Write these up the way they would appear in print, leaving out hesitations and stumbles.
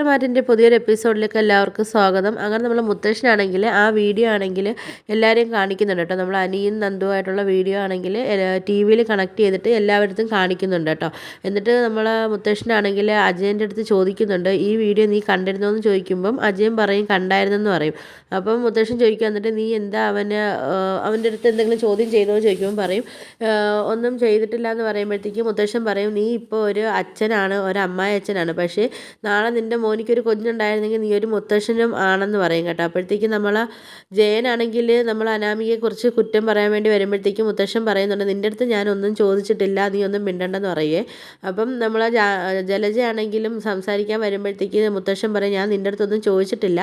മാറ്റിൻ്റെ പുതിയൊരു എപ്പിസോഡിലേക്ക് എല്ലാവർക്കും സ്വാഗതം. അങ്ങനെ നമ്മൾ മുത്തശ്ശനാണെങ്കിൽ ആ വീഡിയോ ആണെങ്കിൽ എല്ലാവരെയും കാണിക്കുന്നുണ്ട് കേട്ടോ. നമ്മൾ അനിയും നന്ദുവായിട്ടുള്ള വീഡിയോ ആണെങ്കിൽ ടി വിയിൽ കണക്ട് ചെയ്തിട്ട് എല്ലാവരുടെ കാണിക്കുന്നുണ്ട് കേട്ടോ. എന്നിട്ട് നമ്മൾ മുത്തശ്ശനാണെങ്കിൽ അജയൻ്റെ അടുത്ത് ചോദിക്കുന്നുണ്ട്, ഈ വീഡിയോ നീ കണ്ടിരുന്നോ എന്ന് ചോദിക്കുമ്പം അജയൻ പറയും കണ്ടായിരുന്നെന്ന് പറയും. അപ്പം മുത്തശ്ശൻ ചോദിക്കുക, എന്നിട്ട് നീ എന്താ അവൻ്റെ അടുത്ത് എന്തെങ്കിലും ചോദ്യം ചെയ്തോ എന്ന് ചോദിക്കുമ്പോൾ പറയും ഒന്നും ചെയ്തിട്ടില്ല എന്ന് പറയുമ്പോഴത്തേക്കും മുത്തശ്ശൻ പറയും, നീ ഇപ്പോൾ ഒരു അച്ഛനാണ്, ഒരു അമ്മായി അച്ഛനാണ്, പക്ഷേ നാളെ നിൻ്റെ മോനിക്കൊരു കുഞ്ഞുണ്ടായിരുന്നെങ്കിൽ നീ ഒരു മുത്തശ്ശനും ആണെന്ന് പറയും കേട്ടോ. അപ്പോഴത്തേക്കും നമ്മൾ ജയനാണെങ്കിൽ നമ്മൾ അനാമികയെക്കുറിച്ച് കുറ്റം പറയാൻ വേണ്ടി വരുമ്പോഴത്തേക്കും മുത്തശ്ശൻ പറയുന്നുണ്ട്, നിൻ്റെ അടുത്ത് ഞാനൊന്നും ചോദിച്ചിട്ടില്ല, നീ ഒന്നും മിണ്ടണ്ടെന്ന് പറയുകയെ. അപ്പം നമ്മൾ ജലജയാണെങ്കിലും സംസാരിക്കാൻ വരുമ്പോഴത്തേക്ക് മുത്തശ്ശൻ പറയും, ഞാൻ നിൻ്റെ അടുത്തൊന്നും ചോദിച്ചിട്ടില്ല,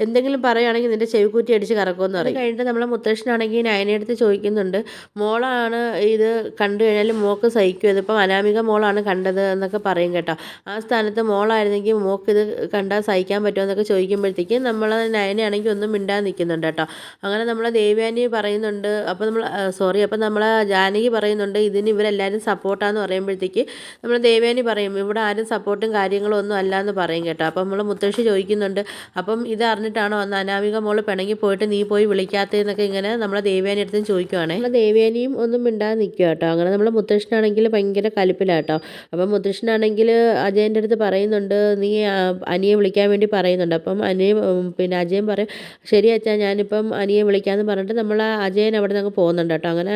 എന്തെങ്കിലും പറയുകയാണെങ്കിൽ നിൻ്റെ ചെവിക്കൂറ്റി അടിച്ച് കറക്കുമെന്ന് പറയും. കഴിഞ്ഞിട്ട് നമ്മളെ മുത്തശ്ശനാണെങ്കിൽ നയനയെടുത്ത് ചോദിക്കുന്നുണ്ട്, മോളാണ് ഇത് കണ്ടു കഴിഞ്ഞാൽ മോൾക്ക് സഹിക്കും, ഇതിപ്പം അനാമിക മോളാണ് കണ്ടത് എന്നൊക്കെ പറയും കേട്ടോ. ആ സ്ഥാനത്ത് മോളായിരുന്നെങ്കിൽ മോൾക്ക് ഇത് കണ്ടാൽ സഹിക്കാൻ പറ്റുമോ എന്നൊക്കെ ചോദിക്കുമ്പോഴത്തേക്ക് നമ്മൾ നയനയാണെങ്കിൽ ഒന്നും മിണ്ടാൻ നിൽക്കുന്നുണ്ട് കേട്ടോ. അങ്ങനെ നമ്മൾ ദേവയാനി പറയുന്നുണ്ട്, അപ്പോൾ നമ്മൾ ജാനകി പറയുന്നുണ്ട് ഇതിന് ഇവരെല്ലാവരും സപ്പോർട്ടാന്ന് പറയുമ്പോഴത്തേക്ക് നമ്മൾ ദേവയാനി പറയും ഇവിടെ ആരും സപ്പോർട്ടും കാര്യങ്ങളും ഒന്നും അല്ല എന്ന് പറയും കേട്ടോ. അപ്പം നമ്മൾ മുത്തശ്ശി ചോദിക്കുന്നുണ്ട്, അപ്പം ഇത് അറിഞ്ഞിട്ടാണോ അന്ന് അനാമിക മോള് പിണങ്ങി പോയിട്ട് നീ പോയി വിളിക്കാത്തതെന്നൊക്കെ ഇങ്ങനെ നമ്മളെ ദേവയാനി അടുത്തും ചോദിക്കുവാണേ. നമ്മൾ ദേവയാനിയും ഒന്നും മിണ്ടാൻ നിൽക്കുക കേട്ടോ. അങ്ങനെ നമ്മൾ മുത്തശ്ശനാണെങ്കിൽ ഭയങ്കര കലിപ്പിലാട്ടോ. അപ്പം മുത്തശ്ശനാണെങ്കിൽ അജയൻ്റെ അടുത്ത് പറയുന്നുണ്ട്, നീ അനിയെ വിളിക്കാൻ വേണ്ടി പറയുന്നുണ്ട്. അപ്പം അജയൻ പറയും, ശരി അച്ഛാ ഞാനിപ്പം അനിയെ വിളിക്കാമെന്ന് പറഞ്ഞിട്ട് നമ്മൾ അജയൻ അവിടെ നിന്ന് പോകുന്നുണ്ട് കേട്ടോ. അങ്ങനെ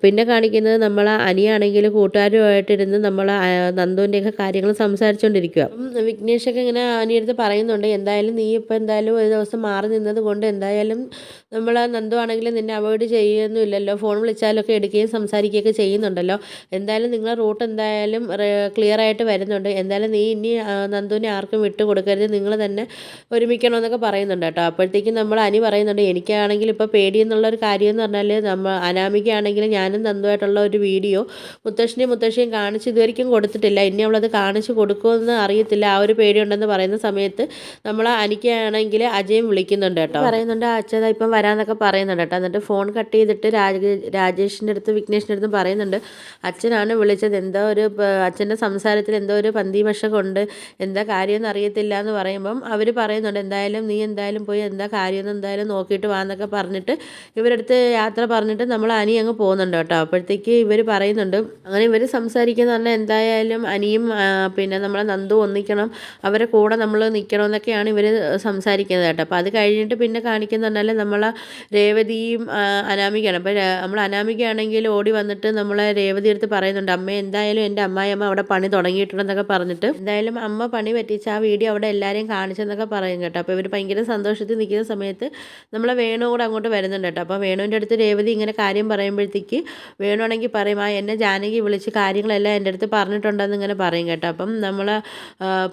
പിന്നെ കാണിക്കുന്നത് നമ്മൾ അനിയാണെങ്കിൽ കൂട്ടുകാരുമായിട്ടിരുന്ന് നമ്മൾ നന്ദുവിൻ്റെയൊക്കെ കാര്യങ്ങൾ സംസാരിച്ചുകൊണ്ടിരിക്കുക. വിഘ്നേഷൊക്കെ ഇങ്ങനെ അനിയടുത്ത് പറയുന്നുണ്ട്, എന്തായാലും നീ ഇപ്പം എന്തായാലും ഒരു ദിവസം മാറി നിന്നത് കൊണ്ട് എന്തായാലും നമ്മൾ നന്ദു ആണെങ്കിലും നിന്നെ അവോയ്ഡ് ചെയ്യുന്നില്ലല്ലോ, ഫോൺ വിളിച്ചാലൊക്കെ എടുക്കുകയും സംസാരിക്കുകയൊക്കെ ചെയ്യുന്നുണ്ടല്ലോ, എന്തായാലും നിങ്ങളെ റൂട്ട് എന്തായാലും ക്ലിയർ ആയിട്ട് വരുന്നുണ്ട്, എന്തായാലും നീ ഇനി നന്ദുവിനെ ആർക്കും വിട്ടു കൊടുക്കരുത്, നിങ്ങൾ തന്നെ ഒരുമിക്കണമെന്നൊക്കെ പറയുന്നുണ്ട് കേട്ടോ. അപ്പോഴത്തേക്കും നമ്മൾ അനി പറയുന്നുണ്ട്, എനിക്കാണെങ്കിൽ ഇപ്പോൾ പേടിയെന്നുള്ളൊരു കാര്യം എന്ന് പറഞ്ഞാൽ അനാമികയാണെങ്കിൽ ഞാനും നന്ദുവായിട്ടുള്ള ഒരു വീഡിയോ മുത്തശ്ശിയും കാണിച്ച് ഇതുവരെയ്ക്കും കൊടുത്തിട്ടില്ല, ഇനി അവളത് കാണിച്ച് കൊടുക്കുമെന്ന് അറിയത്തില്ല, ആ ഒരു പേടിയുണ്ടെന്ന് പറയുന്ന സമയത്ത് നമ്മൾ അനിക്കാണെങ്കിൽ അജയം വിളിക്കുന്നുണ്ട് കേട്ടോ. പറയുന്നുണ്ട് അച്ഛതാ ഇപ്പം വരാമെന്നൊക്കെ പറയുന്നുണ്ട് കേട്ടോ. എന്നിട്ട് ഫോൺ കട്ട് ചെയ്തിട്ട് രാജേഷിൻ്റെ അടുത്ത് വിഘ്നേഷിൻ്റെ അടുത്തും പറയുന്നുണ്ട്, അച്ഛനാണ് വിളിച്ചത്, എന്തോ ഒരു അച്ഛൻ്റെ സംസാരത്തിൽ എന്തോ ഒരു പന്തിമഷ എന്താ കാര്യമെന്ന് അറിയത്തില്ല എന്ന് പറയുമ്പം അവർ പറയുന്നുണ്ട്, എന്തായാലും നീ എന്തായാലും പോയി എന്താ കാര്യമെന്ന് എന്തായാലും നോക്കിയിട്ട് വാന്നൊക്കെ പറഞ്ഞിട്ട് ഇവരടുത്ത് യാത്ര പറഞ്ഞിട്ട് നമ്മൾ അനി അങ്ങ് പോകുന്നുണ്ട് കേട്ടോ. അപ്പോഴത്തേക്ക് ഇവർ പറയുന്നുണ്ട്, അങ്ങനെ ഇവർ സംസാരിക്കുന്ന പറഞ്ഞാൽ എന്തായാലും അനിയും പിന്നെ നമ്മളെ നന്ദു ഒന്നിക്കണം, അവരെ കൂടെ നമ്മൾ നിൽക്കണമെന്നൊക്കെയാണ് ഇവർ സംസാരിക്കുന്നത് കേട്ടോ. അപ്പോൾ അത് കഴിഞ്ഞിട്ട് പിന്നെ കാണിക്കുന്ന പറഞ്ഞാൽ നമ്മളെ രേവതിയും അനാമികയാണ്. അപ്പോൾ നമ്മൾ അനാമികയാണെങ്കിൽ ഓടി വന്നിട്ട് നമ്മളെ രേവതി എടുത്ത് പറയുന്നുണ്ട്, അമ്മ എന്തായാലും എൻ്റെ അമ്മായിയമ്മ അവിടെ പണി തുടങ്ങിയിട്ടുണ്ടെന്നൊക്കെ പറഞ്ഞിട്ട് എന്തായാലും അമ്മ പണി പറ്റിച്ച് ആ വീഡിയോ അവിടെ എല്ലാവരെയും കാണിച്ചെന്നൊക്കെ പറയും കേട്ടോ. അപ്പോൾ ഇവർ ഭയങ്കര സന്തോഷത്തിൽ നിൽക്കുന്ന സമയത്ത് നമ്മളെ വേണു കൂടെ അങ്ങോട്ട് വരുന്നുണ്ട് കേട്ടോ. അപ്പോൾ വേണുവിൻ്റെ അടുത്ത് രേവതി ഇങ്ങനെ കാര്യം പറയുമ്പോഴത്തേക്ക് വേണുവാണെങ്കിൽ പറയും, എന്നെ ജാനകി വിളിച്ച് കാര്യങ്ങളെല്ലാം എൻ്റെ അടുത്ത് പറഞ്ഞിട്ടുണ്ടെന്ന് ഇങ്ങനെ പറയും കേട്ടോ. അപ്പം നമ്മൾ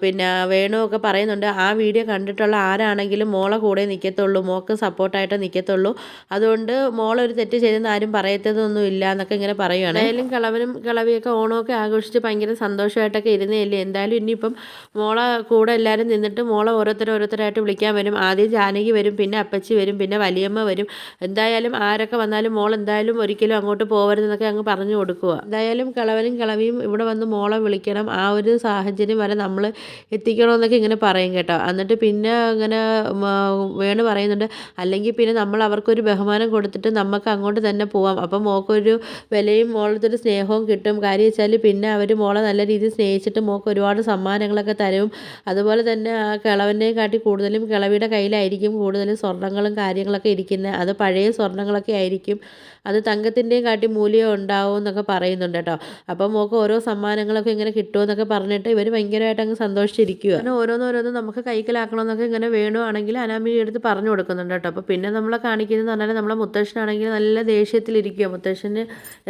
പിന്നെ വേണു ഒക്കെ പറയുന്നുണ്ട്, ആ വീഡിയോ കണ്ടിട്ടുള്ള ആരാണെങ്കിലും മോളെ കൂടെ നിൽക്കത്തുള്ളൂ, മോൾക്ക് സപ്പോർട്ടായിട്ട് നിൽക്കത്തുള്ളൂ, അതുകൊണ്ട് മോളൊരു തെറ്റ് ചെയ്തെന്ന് ആരും പറയത്തതൊന്നും ഇല്ല എന്നൊക്കെ ഇങ്ങനെ പറയുകയാണ്. എന്തായാലും കിളവനും കിളവിയൊക്കെ ഓണമൊക്കെ ആഘോഷിച്ച് ഭയങ്കര സന്തോഷമായിട്ടൊക്കെ ഇരുന്നേല്ലേ, എന്തായാലും ഇനിയിപ്പം മോളെ കൂടെ എല്ലാവരും നിന്നിട്ട് മോളെ ഓരോരുത്തരായിട്ട് വിളിക്കാൻ വരും. ആദ്യം ജാനകി വരും, പിന്നെ അപ്പച്ചി വരും, പിന്നെ വലിയമ്മ വരും, എന്തായാലും ആരൊക്കെ വന്നാലും മോൾ എന്തായാലും ഒരിക്കലും അങ്ങോട്ട് പോകരുതെന്നൊക്കെ അങ്ങ് പറഞ്ഞു കൊടുക്കുക. എന്തായാലും കിളവനും കിളവിയും ഇവിടെ വന്ന് മോളെ വിളിക്കണം, ആ ഒരു സാഹചര്യം വരെ നമ്മൾ എത്തിക്കണമെന്നൊക്കെ ഇങ്ങനെ പറയും കേട്ടോ. എന്നിട്ട് പിന്നെ ഇങ്ങനെ വേണു പറയുന്നുണ്ട്, അല്ലെങ്കിൽ പിന്നെ നമ്മൾ അവർക്കൊരു ബഹുമാനം കൊടുത്തിട്ട് നമുക്ക് അങ്ങോട്ട് തന്നെ പോവാം, അപ്പം മോൾക്കൊരു വിലയും മോളത്തൊരു സ്നേഹവും കിട്ടും. കാര്യം വെച്ചാൽ പിന്നെ അവർ മോളെ നല്ല രീതിയിൽ സ്നേഹിച്ചിട്ട് മോൾക്ക് ഒരുപാട് സമ്മാനങ്ങളൊക്കെ തരും. അതുപോലെ തന്നെ ആ കിളവനെ കാട്ടി കൂടുതലും കിളവിയുടെ കയ്യിലായിരിക്കും കൂടുതലും സ്വർണ്ണങ്ങളും കാര്യങ്ങളൊക്കെ ഇരിക്കുന്നത്, അത് പഴയ സ്വർണ്ണങ്ങളൊക്കെ ആയിരിക്കും, അത് തങ്കത്തിൻ്റെയും കാട്ടി മൂല്യം ഉണ്ടാവും എന്നൊക്കെ പറയുന്നുണ്ട് കേട്ടോ. അപ്പം മോൾക്ക് ഓരോ സമ്മാനങ്ങളൊക്കെ ഇങ്ങനെ കിട്ടുമെന്നൊക്കെ പറഞ്ഞിട്ട് ഇവർ ഭയങ്കരമായിട്ട് അങ്ങ് സന്തോഷിച്ചിരിക്കുക. അങ്ങനെ ഓരോന്നോരോന്ന് നമുക്ക് കൈക്കലാക്കണമെന്നൊക്കെ ഇങ്ങനെ വേണുവാണെങ്കിൽ അനാമിക എടുത്ത് പറഞ്ഞു കൊടുക്കുന്നുണ്ട് കേട്ടോ. അപ്പോൾ പിന്നെ നമ്മളെ കാണിക്കുന്നതെന്ന് പറഞ്ഞാൽ നമ്മളെ മുത്തശ്ശനാണെങ്കിൽ നല്ല ദേഷ്യത്തിലിരിക്കുക, മുത്തശ്ശന്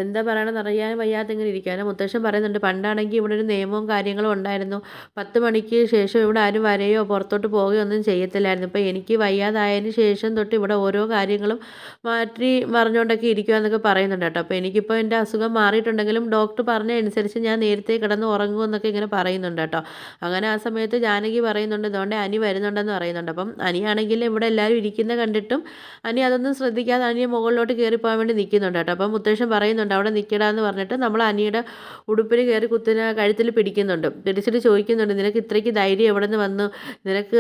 എന്താ പറയണമെന്ന് അറിയാൻ വയ്യാത്ത ഇങ്ങനെ ഇരിക്കുക. മുത്തശ്ശൻ പറയുന്നുണ്ട്, പണ്ടാണെങ്കിൽ ഇവിടെ ഒരു നിയമവും കാര്യങ്ങളും ഉണ്ടായിരുന്നു, 10 മണിക്ക് ശേഷം ഇവിടെ ആരും വരെയോ പുറത്തോട്ട് പോവുകയോ ഒന്നും ചെയ്യത്തില്ലായിരുന്നു, ഇപ്പോൾ എനിക്ക് വയ്യാതായതിന് ശേഷം തൊട്ട് ഇവിടെ ഓരോ കാര്യങ്ങളും മാറ്റി മറിഞ്ഞുകൊണ്ടൊക്കെ ഇരിക്കുക എന്നൊക്കെ പറയുന്നുണ്ട് കേട്ടോ. അപ്പോൾ എനിക്കിപ്പോൾ എൻ്റെ അസുഖം മാറിയിട്ടുണ്ടെങ്കിലും ഡോക്ടർ പറഞ്ഞ അനുസരിച്ച് ഞാൻ നേരത്തെ കിടന്ന് ഉറങ്ങുമെന്നൊക്കെ ഇങ്ങനെ പറയുന്നുണ്ട് കേട്ടോ. അങ്ങനെ ആ സമയത്ത് ജാനകി പറയുന്നുണ്ട്, ഇതുകൊണ്ട് അനി വരുന്നുണ്ടെന്ന് പറയുന്നുണ്ട്. അപ്പം അനിയാണെങ്കിൽ ഇവിടെ എല്ലാവരും ഇരിക്കുന്ന കണ്ടിട്ടും അനി അതൊന്നും ശ്രദ്ധിക്കാതെ അനിയെ മുകളിലോട്ട് കയറിപ്പോകാൻ വേണ്ടി നിൽക്കുന്നുണ്ട് കേട്ടോ. അപ്പം മുത്തശ്ശൻ പറയുന്നുണ്ട് അവിടെ നിൽക്കടാന്ന് പറഞ്ഞിട്ട് നമ്മൾ അനിയുടെ ഉടുപ്പിന് കയറി കഴുത്തിൽ പിടിക്കുന്നുണ്ട്, പിടിച്ചിട്ട് ചോദിക്കുന്നുണ്ട്, നിനക്ക് ഇത്രയ്ക്ക് ധൈര്യം എവിടെ നിന്ന് വന്നു, നിനക്ക്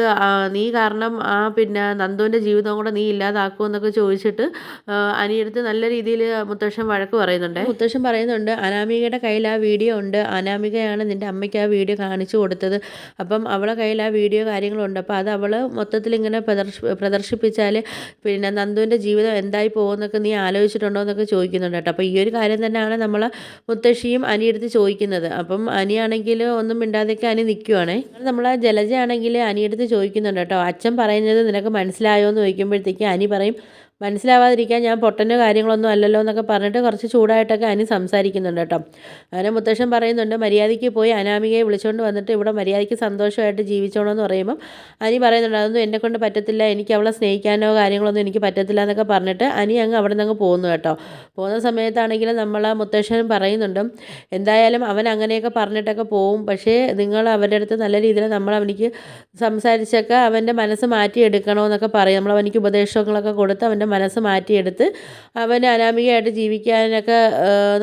നീ കാരണം പിന്നെ നന്ദുവിൻ്റെ ജീവിതവും കൂടെ നീ ഇല്ലാതാക്കുമെന്നൊക്കെ ചോദിച്ചിട്ട് അനിയടുത്ത് നല്ല രീതിയിൽ മുത്തശ്ശൻ വഴക്ക് പറയുന്നുണ്ട്. മുത്തശ്ശൻ പറയുന്നുണ്ട് അനാമികയുടെ കയ്യിൽ ആ വീഡിയോ ഉണ്ട്, അനാമികയാണ് നിൻ്റെ അമ്മയ്ക്ക് ആ വീഡിയോ കാണിച്ചു കൊടുത്തത്, അപ്പം അവളെ കയ്യിൽ ആ വീഡിയോ കാര്യങ്ങളുണ്ട്, അപ്പോൾ അത് അവൾ മൊത്തത്തിൽ ഇങ്ങനെ പ്രദർശിപ്പിച്ചാൽ പിന്നെ നന്ദുവിൻ്റെ ജീവിതം എന്തായി പോകുമെന്നൊക്കെ നീ ആലോചിച്ചിട്ടുണ്ടോ എന്നൊക്കെ ചോദിക്കുന്നുണ്ട് കേട്ടോ. അപ്പോൾ ഈ ഒരു കാര്യം തന്നെയാണ് നമ്മൾ മുത്തശ്ശിയും അനിയെടുത്ത് ചോദിക്കുന്നത്. അപ്പം അനിയാണെങ്കിൽ ഒന്നും മിണ്ടാതെയൊക്കെ അനി നിൽക്കുവാണേ. നമ്മൾ ജലജയാണെങ്കിൽ അനിയെടുത്ത് ചോദിക്കുന്നുണ്ട് കേട്ടോ, അച്ഛൻ പറയുന്നത് നിനക്ക് മനസ്സിലായോ എന്ന് ചോദിക്കുമ്പോഴത്തേക്ക് അനി പറയും മനസ്സിലാവാതിരിക്കാൻ ഞാൻ പൊട്ടൻ്റെ കാര്യങ്ങളൊന്നും അല്ലല്ലോ എന്നൊക്കെ പറഞ്ഞിട്ട് കുറച്ച് ചൂടായിട്ടൊക്കെ അനി സംസാരിക്കുന്നുണ്ട് കേട്ടോ. അങ്ങനെ മുത്തശ്ശൻ പറയുന്നുണ്ട് മര്യാദയ്ക്ക് പോയി അനാമികയെ വിളിച്ചുകൊണ്ട് വന്നിട്ട് ഇവിടെ മര്യാദയ്ക്ക് സന്തോഷമായിട്ട് ജീവിച്ചോണമെന്ന് പറയുമ്പം അനി പറയുന്നുണ്ട് അതൊന്നും എന്നെക്കൊണ്ട് പറ്റത്തില്ല, എനിക്ക് അവളെ സ്നേഹിക്കാനോ കാര്യങ്ങളൊന്നും എനിക്ക് പറ്റത്തില്ല എന്നൊക്കെ പറഞ്ഞിട്ട് അനി അങ്ങ് അവിടെ നിന്ന് അങ്ങ് പോകുന്നു കേട്ടോ. പോകുന്ന സമയത്താണെങ്കിൽ നമ്മൾ മുത്തശ്ശൻ പറയുന്നുണ്ട് എന്തായാലും അവൻ അങ്ങനെയൊക്കെ പറഞ്ഞിട്ടൊക്കെ പോവും, പക്ഷേ നിങ്ങൾ അവരുടെ അടുത്ത് നല്ല രീതിയിൽ നമ്മൾ അവനിക്ക് സംസാരിച്ചൊക്കെ അവൻ്റെ മനസ്സ് മാറ്റിയെടുക്കണമെന്നൊക്കെ പറയും. നമ്മൾ അവനിക്ക് ഉപദേശങ്ങളൊക്കെ കൊടുത്ത് അവൻ്റെ മനസ്സ് മാറ്റിയെടുത്ത് അവന് അനാമികയായിട്ട് ജീവിക്കാനൊക്കെ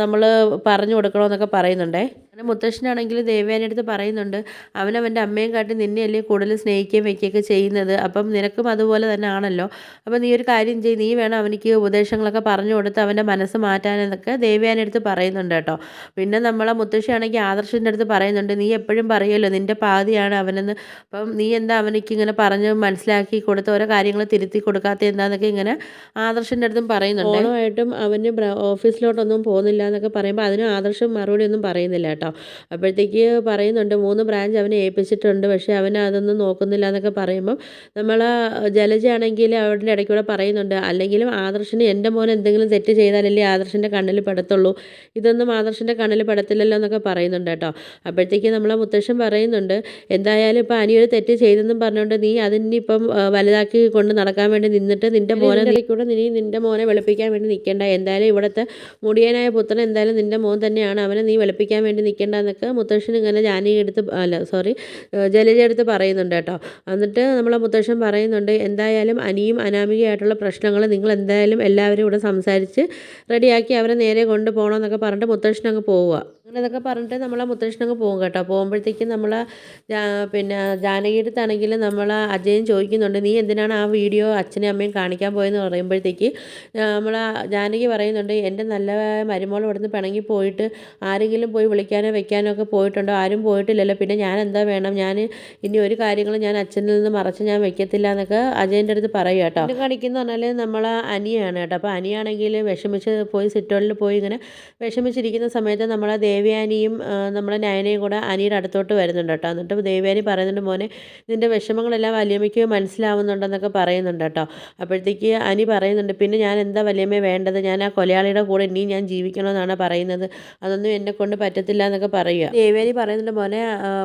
നമ്മൾ പറഞ്ഞു കൊടുക്കണമെന്നൊക്കെ പറയുന്നുണ്ടേ. അങ്ങനെ മുത്തശ്ശനാണെങ്കിൽ ദേവയാനി അടുത്ത് പറയുന്നുണ്ട് അവനവൻ്റെ അമ്മയും കാട്ടി നിന്നെയല്ലേ കൂടുതൽ സ്നേഹിക്കുകയും വയ്ക്കുകയൊക്കെ ചെയ്യുന്നത്, അപ്പം നിനക്കും അതുപോലെ തന്നെ ആണല്ലോ, അപ്പം നീ ഒരു കാര്യം ചെയ്യ്, നീ വേണം അവനിക്ക് ഉപദേശങ്ങളൊക്കെ പറഞ്ഞു കൊടുത്ത് അവൻ്റെ മനസ്സ് മാറ്റാനെന്നൊക്കെ ദേവയാനി അടുത്ത് പറയുന്നുണ്ട് കേട്ടോ. പിന്നെ നമ്മളെ മുത്തശ്ശിയാണെങ്കിൽ ആദർശിൻ്റെ അടുത്ത് പറയുന്നുണ്ട് നീ എപ്പോഴും പറയുമല്ലോ നിൻ്റെ പാതിയാണ് അവനെന്ന്, അപ്പം നീ എന്താ അവനിക്ക് ഇങ്ങനെ പറഞ്ഞ് മനസ്സിലാക്കി കൊടുത്ത് ഓരോ കാര്യങ്ങൾ തിരുത്തി കൊടുക്കാത്ത എന്താണെന്നൊക്കെ ഇങ്ങനെ ആദർശിൻ്റെ അടുത്തും പറയുന്നുണ്ട്. ഓണമായിട്ടും അവന് ഓഫീസിലോട്ടൊന്നും പോകുന്നില്ല എന്നൊക്കെ പറയുമ്പോൾ അതിന് ആദർശം മറുപടി ഒന്നും പറയുന്നില്ല കേട്ടോ. അപ്പോഴത്തേക്ക് പറയുന്നുണ്ട് 3 ബ്രാഞ്ച് അവനെ ഏൽപ്പിച്ചിട്ടുണ്ട്, പക്ഷേ അവൻ അതൊന്നും നോക്കുന്നില്ല എന്നൊക്കെ പറയുമ്പം നമ്മൾ ജലജയാണെങ്കിൽ അവരുടെ ഇടയ്ക്കൂടെ പറയുന്നുണ്ട് അല്ലെങ്കിലും ആദർശിന് എൻ്റെ മോൻ എന്തെങ്കിലും തെറ്റ് ചെയ്താലല്ലേ ആദർശിൻ്റെ കണ്ണിൽ പെടത്തുള്ളൂ, ഇതൊന്നും ആദർശിൻ്റെ കണ്ണിൽ പെടത്തില്ലല്ലോ എന്നൊക്കെ പറയുന്നുണ്ട് കേട്ടോ. അപ്പോഴത്തേക്ക് നമ്മളെ മുത്തശ്ശൻ പറയുന്നുണ്ട് എന്തായാലും ഇപ്പം അനിയൊരു തെറ്റ് ചെയ്തെന്നും പറഞ്ഞുകൊണ്ട് നീ അതിനിപ്പം വലുതാക്കി കൊണ്ട് നടക്കാൻ വേണ്ടി നിന്നിട്ട് നിൻ്റെ മോനെ കൂടെ നീ നിൻ്റെ മോനെ വെളുപ്പിക്കാൻ വേണ്ടി നിൽക്കേണ്ട, എന്തായാലും ഇവിടുത്തെ മുടിയനായ പുത്രൻ എന്തായാലും നിൻ്റെ മോൻ തന്നെയാണ്, അവനെ നീ വെളുപ്പിക്കാൻ വേണ്ടി നിൽക്കേണ്ട എന്നൊക്കെ മുത്തശ്ശൻ ഇങ്ങനെ ജലജ എടുത്ത് പറയുന്നുണ്ട് കേട്ടോ. എന്നിട്ട് നമ്മളെ മുത്തശ്ശൻ പറയുന്നുണ്ട് എന്തായാലും അനിയും അനാമികയായിട്ടുള്ള പ്രശ്നങ്ങൾ നിങ്ങൾ എന്തായാലും എല്ലാവരും ഇവിടെ സംസാരിച്ച് റെഡിയാക്കി അവരെ നേരെ കൊണ്ടുപോകണമെന്നൊക്കെ പറഞ്ഞിട്ട് മുത്തശ്ശൻ അങ്ങ് പോവുക. അങ്ങനെ ഇതൊക്കെ പറഞ്ഞിട്ട് നമ്മളെ മുത്തശ്ശൻ അങ്ങ് പോകും കേട്ടോ. പോകുമ്പോഴത്തേക്കും നമ്മൾ പിന്നെ ജാനകിയടുത്താണെങ്കിൽ നമ്മൾ അജയൻ ചോദിക്കുന്നുണ്ട് നീ എന്തിനാണ് ആ വീഡിയോ അച്ഛനും അമ്മയും കാണിക്കാൻ പോയെന്ന് പറയുമ്പോഴത്തേക്ക് നമ്മൾ ജാനകി പറയുന്നുണ്ട് എൻ്റെ നല്ല മരുമോൾ ഇവിടുന്ന് പിണങ്ങി പോയിട്ട് ആരെങ്കിലും പോയി വിളിക്കാനോ വെക്കാനോ ഒക്കെ പോയിട്ടുണ്ടോ, ആരും പോയിട്ടില്ലല്ലോ, പിന്നെ ഞാൻ എന്താ വേണം, ഞാൻ ഇനി ഒരു കാര്യങ്ങളും ഞാൻ അച്ഛനിൽ നിന്ന് മറച്ച് ഞാൻ വെക്കത്തില്ല എന്നൊക്കെ അജയൻ്റെ അടുത്ത് പറയും കേട്ടോ. ഇത് കാണിക്കുന്ന പറഞ്ഞാൽ നമ്മൾ അനിയാണ് കേട്ടോ. അപ്പോൾ അനിയാണെങ്കിൽ വിഷമിച്ച് പോയി സിറ്റോളിൽ പോയി ഇങ്ങനെ വിഷമിച്ചിരിക്കുന്ന സമയത്ത് നമ്മളെ ദേവയാനിയും നമ്മളെ നയനയും കൂടെ അനിയുടെ അടുത്തോട്ട് വരുന്നുണ്ട് കേട്ടോ. എന്നിട്ട് ദേവയാനി പറയുന്നുണ്ട് മോനെ നിൻ്റെ വിഷമങ്ങളെല്ലാം വല്യമ്മയ്ക്ക് മനസ്സിലാവുന്നുണ്ടെന്നൊക്കെ പറയുന്നുണ്ട് കേട്ടോ. അപ്പോഴത്തേക്ക് അനി പറയുന്നുണ്ട് പിന്നെ ഞാൻ എന്താ വല്യമ്മ വേണ്ടത്, ഞാൻ ആ കൊലയാളിയുടെ കൂടെ ഇനിയും ഞാൻ ജീവിക്കണമെന്നാണ് പറയുന്നത്, അതൊന്നും എന്നെ കൊണ്ട് പറ്റത്തില്ല എന്നൊക്കെ പറയുക. ദേവയാനി പറയുന്നുണ്ട് മോനെ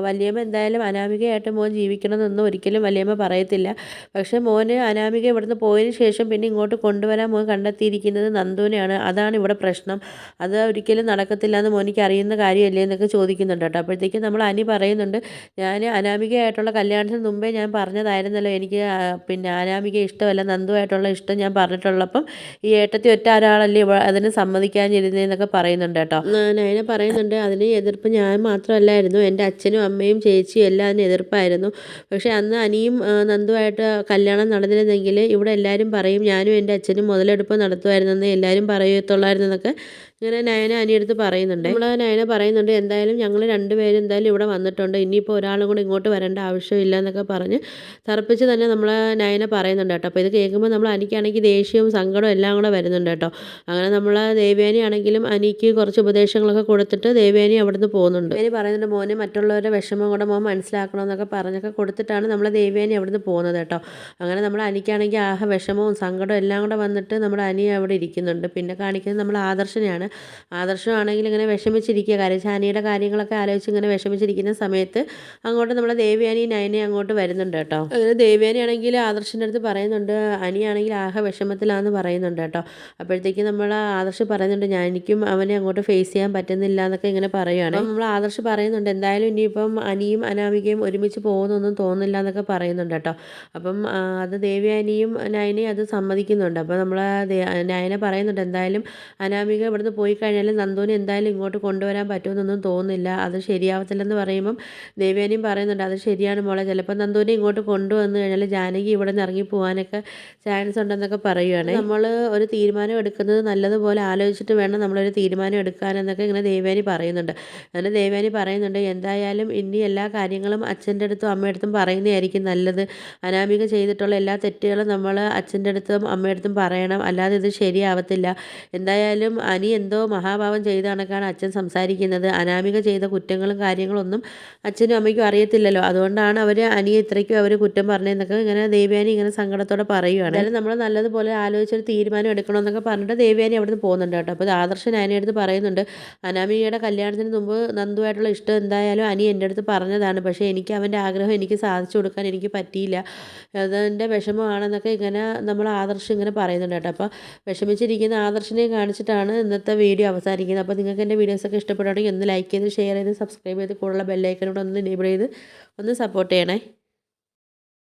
വല്യമ്മ എന്തായാലും അനാമികയായിട്ട് മോൻ ജീവിക്കണമെന്നൊന്നും ഒരിക്കലും വല്യമ്മ പറയത്തില്ല, പക്ഷേ മോന് അനാമിക ഇവിടുന്ന് പോയതിന് ശേഷം പിന്നെ ഇങ്ങോട്ട് കൊണ്ടുവരാൻ മോൻ കണ്ടെത്തിയിരിക്കുന്നത് നന്ദുവിനെയാണ്, അതാണ് ഇവിടെ പ്രശ്നം, അത് ഒരിക്കലും നടക്കത്തില്ല എന്ന് മോനിക്ക് അറിയുന്ന കാര്യമല്ലേ എന്നൊക്കെ ചോദിക്കുന്നുണ്ട് കേട്ടോ. അപ്പോഴത്തേക്കും നമ്മൾ അനി പറയുന്നുണ്ട് ഞാൻ അനാമികയായിട്ടുള്ള കല്യാണത്തിന് മുമ്പേ ഞാൻ പറഞ്ഞതായിരുന്നല്ലോ എനിക്ക് പിന്നെ അനാമിക ഇഷ്ടമല്ല നന്ദുവായിട്ടുള്ള ഇഷ്ടം ഞാൻ പറഞ്ഞിട്ടുള്ളപ്പം ഈ ഏട്ടത്തി ഒറ്റ ഒരാളല്ലേ അതിന് സമ്മതിക്കാനിരുന്നതെന്നൊക്കെ പറയുന്നുണ്ട് കേട്ടോ. നയന പറയുന്നുണ്ട് അതിന് എതിർപ്പ് ഞാൻ മാത്രമല്ലായിരുന്നു, എൻ്റെ അച്ഛനും അമ്മയും ചേച്ചിയും എല്ലാം അതിന് എതിർപ്പായിരുന്നു, പക്ഷേ അന്ന് അനിയും നന്ദുവായിട്ട് കല്യാണം നടന്നിരുന്നെങ്കിൽ ഇവിടെ എല്ലാവരും പറയും ഞാനും എൻ്റെ അച്ഛനും മുതലെടുപ്പ് നടത്തുമായിരുന്നെന്ന് എല്ലാവരും പറയത്തുള്ളായിരുന്നെന്നൊക്കെ ഇങ്ങനെ നയന അനിയടുത്ത് പറയുന്നുണ്ട്. നമ്മൾ നയന പറയുന്നുണ്ട് എന്തായാലും ഞങ്ങൾ രണ്ടുപേരും എന്തായാലും ഇവിടെ വന്നിട്ടുണ്ട്, ഇനിയിപ്പോൾ ഒരാളും കൂടെ ഇങ്ങോട്ട് വരേണ്ട ആവശ്യമില്ല എന്നൊക്കെ പറഞ്ഞ് തറപ്പിച്ച് തന്നെ നമ്മൾ നയന പറയുന്നുണ്ട് കേട്ടോ. അപ്പോൾ ഇത് കേൾക്കുമ്പോൾ നമ്മൾ അനിക്കാണെങ്കിൽ ദേഷ്യവും സങ്കടവും എല്ലാം കൂടെ വരുന്നുണ്ട് കേട്ടോ. അങ്ങനെ നമ്മൾ ദേവയാനി ആണെങ്കിലും അനിക്ക് കുറച്ച് ഉപദേശങ്ങളൊക്കെ കൊടുത്തിട്ട് ദേവയാനി അവിടുന്ന് പോകുന്നുണ്ട്. ദേവയാനി പറയുന്നുണ്ട് മോനെ മറ്റുള്ളവരുടെ വിഷമം കൂടെ മോൻ മനസ്സിലാക്കണമെന്നൊക്കെ പറഞ്ഞൊക്കെ കൊടുത്തിട്ടാണ് നമ്മൾ ദേവയാനി അവിടുന്ന് പോകുന്നത് കേട്ടോ. അങ്ങനെ നമ്മൾ അനിക്കാണെങ്കിൽ വിഷമവും സങ്കടവും എല്ലാം കൂടെ വന്നിട്ട് നമ്മുടെ അനി അവിടെ ഇരിക്കുന്നുണ്ട്. പിന്നെ കാണിക്കുന്നത് നമ്മൾ ആദർശനെയാണ്. ആദർശമാണെങ്കിൽ ഇങ്ങനെ വിഷമിച്ചിരിക്കുക, കരച്ചാനിയുടെ കാര്യങ്ങളൊക്കെ ആലോചിച്ച് ഇങ്ങനെ വിഷമിച്ചിരിക്കുന്ന സമയത്ത് അങ്ങോട്ട് നമ്മളെ ദേവയാനി നയനെ അങ്ങോട്ട് വരുന്നുണ്ട് കേട്ടോ. അങ്ങനെ ദേവയാനി ആണെങ്കിൽ ആദർശിൻ്റെ അടുത്ത് പറയുന്നുണ്ട് അനിയാണെങ്കിൽ വിഷമത്തിലാണെന്ന് പറയുന്നുണ്ട് കേട്ടോ. അപ്പോഴത്തേക്ക് നമ്മൾ ആദർശ് പറയുന്നുണ്ട് എനിക്കും അവനെ അങ്ങോട്ട് ഫേസ് ചെയ്യാൻ പറ്റുന്നില്ല എന്നൊക്കെ ഇങ്ങനെ പറയുകയാണ്. നമ്മൾ ആദർശ് പറയുന്നുണ്ട് എന്തായാലും ഇനിയിപ്പം അനിയും അനാമികയും ഒരുമിച്ച് പോകുന്നൊന്നും തോന്നുന്നില്ല എന്നൊക്കെ പറയുന്നുണ്ട് കേട്ടോ. അപ്പം അത് ദേവയാനിയും നയനയും അത് സമ്മതിക്കുന്നുണ്ട്. അപ്പോൾ നമ്മൾ നയന പറയുന്നുണ്ട് എന്തായാലും അനാമിക ഇവിടുന്ന് പോയി കഴിഞ്ഞാൽ നന്ദുവിനെ എന്തായാലും ഇങ്ങോട്ട് കൊണ്ടുവരാൻ കൊണ്ടുവരാൻ പറ്റുമെന്നൊന്നും തോന്നുന്നില്ല. അത് ശരിയാവത്തില്ലെന്ന് പറയുമ്പം ദേവയാനിയും പറയുന്നുണ്ട് അത് ശരിയാണ് മോളെ, ചിലപ്പോൾ നന്ദുവിനെ ഇങ്ങോട്ട് കൊണ്ടുവന്ന് കഴിഞ്ഞാൽ ജാനകി ഇവിടെ നിന്ന് ഇറങ്ങി പോകാനൊക്കെ ചാൻസ് ഉണ്ടെന്നൊക്കെ പറയുകയാണ്. നമ്മൾ ഒരു തീരുമാനം എടുക്കുന്നത് നല്ലതുപോലെ ആലോചിച്ചിട്ട് വേണം നമ്മളൊരു തീരുമാനം എടുക്കാനെന്നൊക്കെ ഇങ്ങനെ ദേവയാനി പറയുന്നുണ്ട്. അങ്ങനെ ദേവയാനി പറയുന്നുണ്ട് എന്തായാലും ഇനി എല്ലാ കാര്യങ്ങളും അച്ഛൻ്റെ അടുത്തും അമ്മയുടെ അടുത്തും പറയുന്നതായിരിക്കും നല്ലത്. അനാമിക ചെയ്തിട്ടുള്ള എല്ലാ തെറ്റുകളും നമ്മൾ അച്ഛൻ്റെ അടുത്തും അമ്മയുടെ അടുത്തും പറയണം, അല്ലാതെ ഇത് ശരിയാവത്തില്ല. എന്തായാലും അനി എന്തോ മഹാഭാവം ചെയ്ത കണക്കാണ് അച്ഛൻ സംസാരിക്കുന്നത്. അനാമിക ചെയ്ത കുറ്റങ്ങളും കാര്യങ്ങളും ഒന്നും അച്ഛനും അമ്മയ്ക്കും അറിയത്തില്ലല്ലോ, അതുകൊണ്ടാണ് അവർ അനിയെ ഇത്രയ്ക്കും അവർ കുറ്റം പറഞ്ഞതെന്നൊക്കെ ഇങ്ങനെ ദേവയാനി ഇങ്ങനെ സങ്കടത്തോടെ പറയുകയാണ്. എന്തായാലും നമ്മൾ നല്ലതുപോലെ ആലോചിച്ചൊരു തീരുമാനം എടുക്കണമെന്നൊക്കെ പറഞ്ഞിട്ട് ദേവയാനി അവിടെ നിന്ന് പോകുന്നുണ്ട് കേട്ടോ. അപ്പോൾ ആദർശൻ അനിയുടെ അടുത്ത് പറയുന്നുണ്ട് അനാമികയുടെ കല്യാണത്തിന് മുമ്പ് നന്ദുവായിട്ടുള്ള ഇഷ്ടം എന്തായാലും അനി എൻ്റെ അടുത്ത് പറഞ്ഞതാണ്, പക്ഷേ എനിക്ക് അവൻ്റെ ആഗ്രഹം എനിക്ക് സാധിച്ചു കൊടുക്കാൻ എനിക്ക് പറ്റിയില്ല, അതെൻ്റെ വിഷമമാണെന്നൊക്കെ ഇങ്ങനെ നമ്മൾ ആദർശം ഇങ്ങനെ പറയുന്നുണ്ട് കേട്ടോ. അപ്പോൾ വിഷമിച്ചിരിക്കുന്ന ആദർശിനെ കാണിച്ചിട്ടാണ് ഇന്നത്തെ വീഡിയോ അവസാനിക്കുന്നത്. അപ്പോൾ നിങ്ങൾക്ക് എൻ്റെ വീഡിയോസൊക്കെ ഇഷ്ടപ്പെടുകയാണെങ്കിൽ ഒന്ന് ലൈക്ക് ചെയ്ത് ഷെയർ ചെയ്ത് സബ്സ്ക്രൈബ് ചെയ്ത് കൂടുതലുള്ള ബെല്ലൈക്കനോട് ഒന്ന് എനേബിൾ ചെയ്ത് ഒന്ന് സപ്പോർട്ട് ചെയ്യണേ.